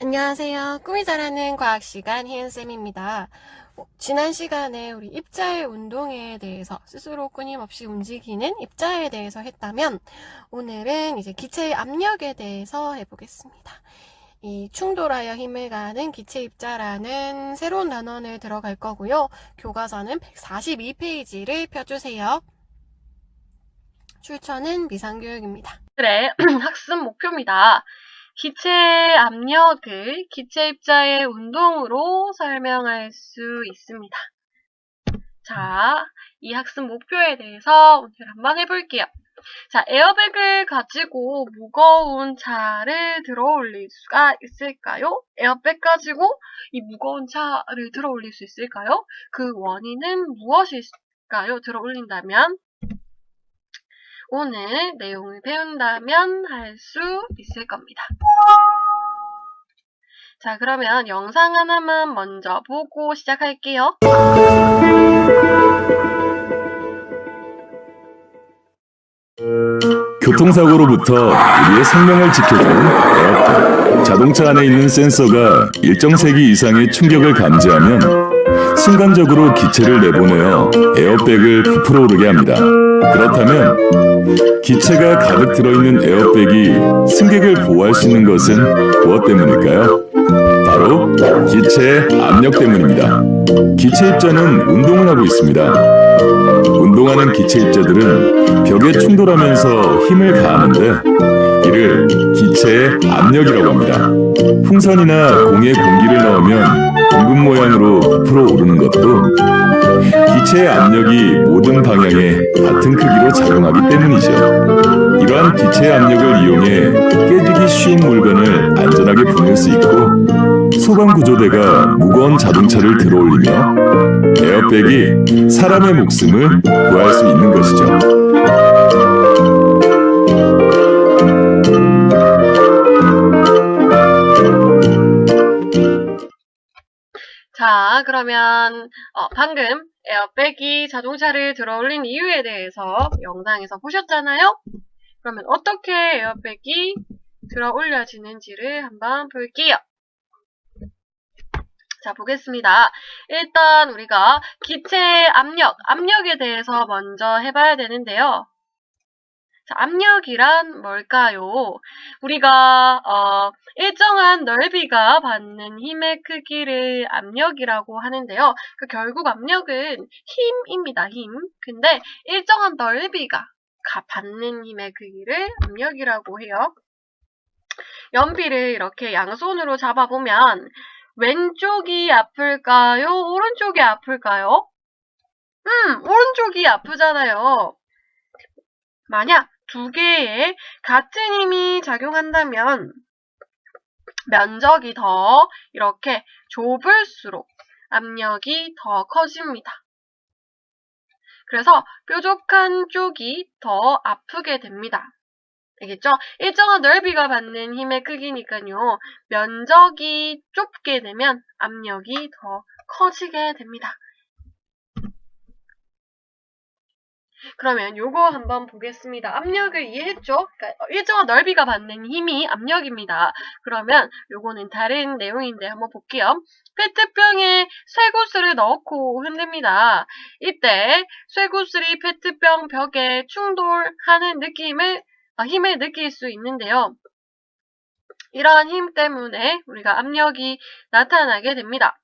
안녕하세요. 꿈이 자라는 과학 시간 희은쌤입니다. 지난 시간에 우리 입자의 운동에 대해서 스스로 끊임없이 움직이는 입자에 대해서 했다면 오늘은 이제 기체의 압력에 대해서 해보겠습니다. 이 충돌하여 힘을 가하는 기체 입자라는 새로운 단원을 들어갈 거고요. 교과서는 142페이지를 펴주세요. 출처는 미상교육입니다. 그래, 학습 목표입니다. 기체 압력을 기체 입자의 운동으로 설명할 수 있습니다. 자, 이 학습 목표에 대해서 오늘 한번 해볼게요. 자, 에어백을 가지고 무거운 차를 들어 올릴 수가 있을까요? 에어백 가지고 이 무거운 차를 들어 올릴 수 있을까요? 그 원인은 무엇일까요? 들어 올린다면? 오늘 내용을 배운다면 할 수 있을 겁니다. 자, 그러면 영상 하나만 먼저 보고 시작할게요. 교통사고로부터 우리의 생명을 지켜주는 에어백. 자동차 안에 있는 센서가 일정 세기 이상의 충격을 감지하면 순간적으로 기체를 내보내어 에어백을 부풀어 오르게 합니다. 그렇다면 기체가 가득 들어있는 에어백이 승객을 보호할 수 있는 것은 무엇 때문일까요? 바로 기체의 압력 때문입니다. 기체 입자는 운동을 하고 있습니다. 운동하는 기체 입자들은 벽에 충돌하면서 힘을 가하는데 이를 기체의 압력이라고 합니다. 풍선이나 공에 공기를 넣으면 둥근 모양으로 부풀어 오르는 것도 기체의 압력이 모든 방향에 같은 크기로 작용하기 때문이죠. 이러한 기체의 압력을 이용해 깨지기 쉬운 물건을 안전하게 보낼 수 있고 소방구조대가 무거운 자동차를 들어올리며 에어백이 사람의 목숨을 구할 수 있는 것이죠. 자, 그러면 방금 에어백이 자동차를 들어올린 이유에 대해서 영상에서 보셨잖아요? 그러면 어떻게 에어백이 들어올려지는지를 한번 볼게요. 자, 보겠습니다. 일단 우리가 기체 압력에 대해서 먼저 해봐야 되는데요. 자, 압력이란 뭘까요? 우리가 일정한 넓이가 받는 힘의 크기를 압력이라고 하는데요. 결국 압력은 힘입니다. 힘. 근데 일정한 넓이가 받는 힘의 크기를 압력이라고 해요. 연필을 이렇게 양손으로 잡아보면 왼쪽이 아플까요? 오른쪽이 아플까요? 오른쪽이 아프잖아요. 만약 두 개의 같은 힘이 작용한다면 면적이 더 이렇게 좁을수록 압력이 더 커집니다. 그래서 뾰족한 쪽이 더 아프게 됩니다. 알겠죠? 일정한 넓이가 받는 힘의 크기니까요. 면적이 좁게 되면 압력이 더 커지게 됩니다. 그러면 요거 한번 보겠습니다. 압력을 이해했죠? 그러니까 일정한 넓이가 받는 힘이 압력입니다. 그러면 요거는 다른 내용인데 한번 볼게요. 페트병에 쇠구슬을 넣고 흔듭니다. 이때 쇠구슬이 페트병 벽에 충돌하는 힘을 느낄 수 있는데요. 이러한 힘 때문에 우리가 압력이 나타나게 됩니다.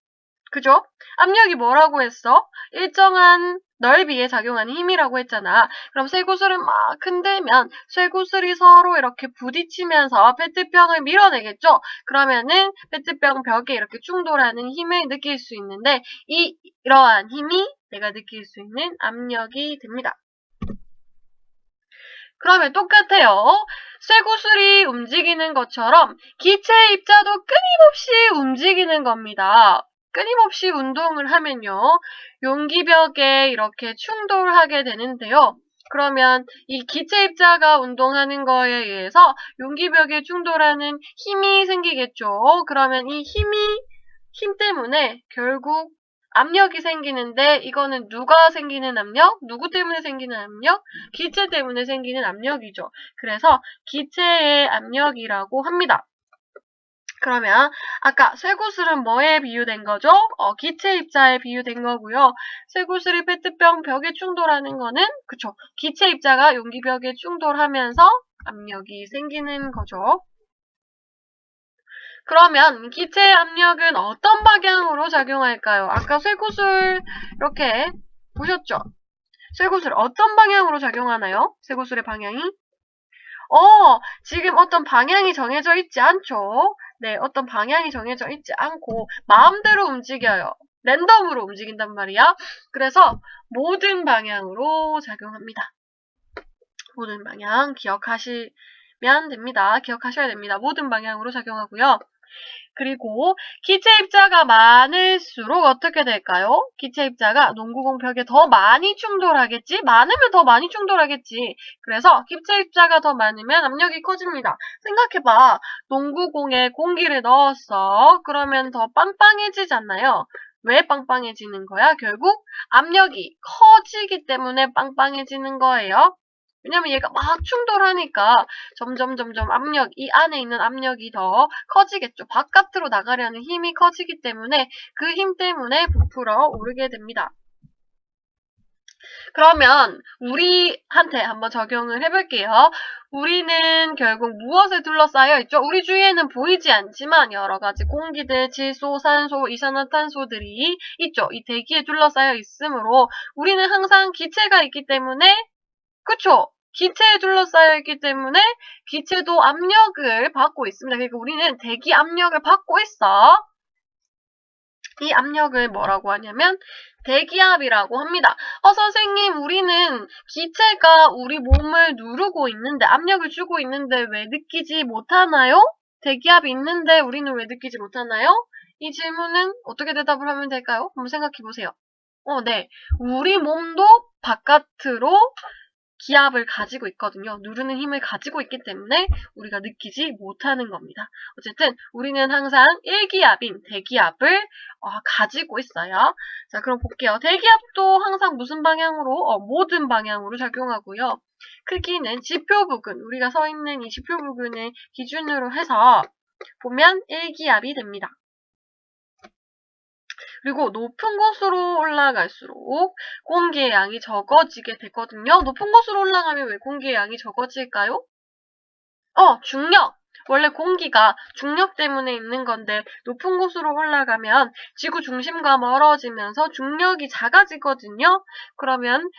그죠? 압력이 뭐라고 했어? 일정한 넓이에 작용하는 힘이라고 했잖아. 그럼 쇠구슬을 막 흔들면 쇠구슬이 서로 이렇게 부딪히면서 페트병을 밀어내겠죠? 그러면은 페트병 벽에 이렇게 충돌하는 힘을 느낄 수 있는데 이러한 힘이 내가 느낄 수 있는 압력이 됩니다. 그러면 똑같아요. 쇠구슬이 움직이는 것처럼 기체 입자도 끊임없이 움직이는 겁니다. 끊임없이 운동을 하면요. 용기벽에 이렇게 충돌하게 되는데요. 그러면 이 기체 입자가 운동하는 거에 의해서 용기벽에 충돌하는 힘이 생기겠죠. 그러면 이 힘 때문에 결국 압력이 생기는데 이거는 누가 생기는 압력? 누구 때문에 생기는 압력? 기체 때문에 생기는 압력이죠. 그래서 기체의 압력이라고 합니다. 그러면 아까 쇠구슬은 뭐에 비유된 거죠? 기체 입자에 비유된 거고요. 쇠구슬이 페트병 벽에 충돌하는 거는 그쵸. 기체 입자가 용기 벽에 충돌하면서 압력이 생기는 거죠. 그러면 기체의 압력은 어떤 방향으로 작용할까요? 아까 쇠구슬 이렇게 보셨죠? 쇠구슬 어떤 방향으로 작용하나요? 쇠구슬의 방향이? 지금 어떤 방향이 정해져 있지 않죠? 네, 어떤 방향이 정해져 있지 않고 마음대로 움직여요. 랜덤으로 움직인단 말이야. 그래서 모든 방향으로 작용합니다. 모든 방향 기억하시면 됩니다. 기억하셔야 됩니다. 모든 방향으로 작용하고요. 그리고 기체 입자가 많을수록 어떻게 될까요? 기체 입자가 농구공 벽에 더 많이 충돌하겠지? 많으면 더 많이 충돌하겠지. 그래서 기체 입자가 더 많으면 압력이 커집니다. 생각해봐. 농구공에 공기를 넣었어. 그러면 더 빵빵해지잖아요. 왜 빵빵해지는 거야? 결국 압력이 커지기 때문에 빵빵해지는 거예요. 왜냐면 얘가 막 충돌하니까 점점 압력, 이 안에 있는 압력이 더 커지겠죠. 바깥으로 나가려는 힘이 커지기 때문에 그 힘 때문에 부풀어 오르게 됩니다. 그러면 우리한테 한번 적용을 해볼게요. 우리는 결국 무엇에 둘러싸여 있죠? 우리 주위에는 보이지 않지만 여러 가지 공기들, 질소, 산소, 이산화탄소들이 있죠. 이 대기에 둘러싸여 있으므로 우리는 항상 기체가 있기 때문에 그쵸? 기체에 둘러싸여 있기 때문에 기체도 압력을 받고 있습니다. 그러니까 우리는 대기 압력을 받고 있어. 이 압력을 뭐라고 하냐면 대기압이라고 합니다. 선생님, 우리는 기체가 우리 몸을 누르고 있는데, 압력을 주고 있는데 왜 느끼지 못하나요? 대기압이 있는데 우리는 왜 느끼지 못하나요? 이 질문은 어떻게 대답을 하면 될까요? 한번 생각해 보세요. 네. 우리 몸도 바깥으로 기압을 가지고 있거든요. 누르는 힘을 가지고 있기 때문에 우리가 느끼지 못하는 겁니다. 어쨌든 우리는 항상 일기압인 대기압을 가지고 있어요. 자, 그럼 볼게요. 대기압도 항상 무슨 방향으로? 모든 방향으로 작용하고요. 크기는 지표부근, 우리가 서 있는 이 지표부근을 기준으로 해서 보면 일기압이 됩니다. 그리고 높은 곳으로 올라갈수록 공기의 양이 적어지게 되거든요. 높은 곳으로 올라가면 왜 공기의 양이 적어질까요? 중력! 원래 공기가 중력 때문에 있는 건데 높은 곳으로 올라가면 지구 중심과 멀어지면서 중력이 작아지거든요. 그러면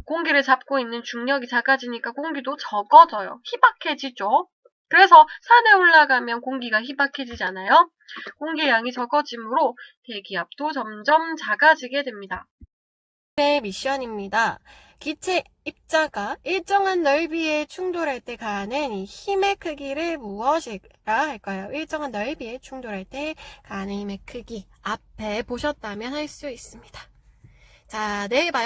공기를 잡고 있는 중력이 작아지니까 공기도 적어져요. 희박해지죠. 그래서 산에 올라가면 공기가 희박해지잖아요. 공기의 양이 적어지므로 대기압도 점점 작아지게 됩니다. 네, 미션입니다. 기체 입자가 일정한 넓이에 충돌할 때 가하는 이 힘의 크기를 무엇이라 할까요? 일정한 넓이에 충돌할 때 가하는 힘의 크기 앞에 보셨다면 할 수 있습니다. 자, 내일 봐요.